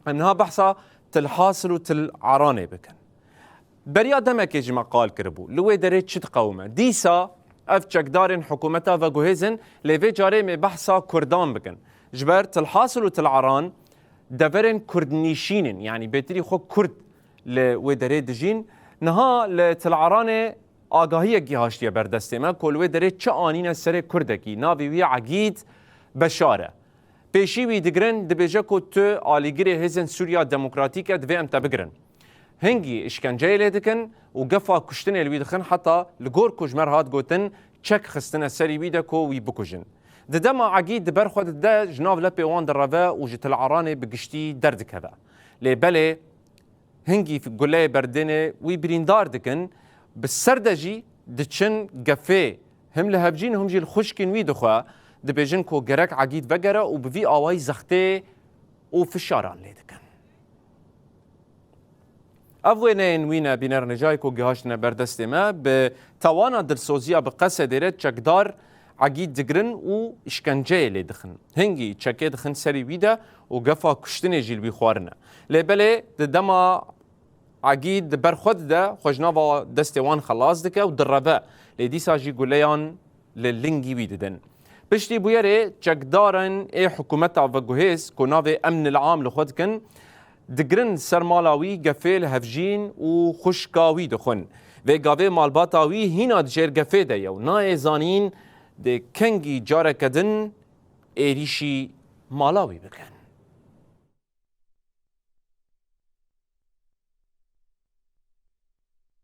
انها بحثا تلحاصل وتلعرانه بكن بريا دمك يجي مقال كربو لوي دريت شت قومه ديسا اف چکدارن حکومتا و گوهزن لیوی جاره می بحثا کردان بکن جبر تلحاصل و تلعران دورن کردنیشینن يعني بيتري خو كرد لوي دري دجين نها لتلعران آگاهی گیهاشتیه بردسته ما کلوی داره چه آنین سر کردکی ناوی وی عگید بشاره پیشی وی دگرن دبیجه که تو آلیگری هزن سوریا دموکراتیک دوی امتا بگرن هنگی اشکنجه لیدکن و گفا کشتن الوی دخن حتی لگور کجمر هات گوتن چک خستن سری وی دکو وی بکجن ده ما عگید دبر خود ده جناب لپی وان در روا و جت العرانه بگشتی درد کبا لی بله هنگی في قلة بردنة ويبريندار دكن بالسردجي دتشن قفة هم لهبجين هم جي الخشكين ويدخوا دبيجن كو جرك عقيد بقرة وبفي آواي زختي وفي الشارع اللي دكن أفوينين وينا بينار نجاي كو جهاشنا بردستي ما بتوانا درسوزيا بقصة ديرت شكدار عقيد دقرن و اشكنجه اللي دخن هنگي چكي دخن سري ويدا وقفا كشتني جيل بيخوارنا لبلي دما عقيد برخود ده خوجناوا دستوان خلاص دكه ودربا لديسا جي قوليان لللينجي ويددن بشتي بويري چكدارن اي حكومتا وجوهيس كوناوي امن العام لخودكن دقرن سرمالاوي قفيل هفجين وخشكاوي دخن و قاوي مالباتاوي هنا دجير قفي ده يو ناي زانين دي كنجي جاركدن ايريشي مالاوي بكن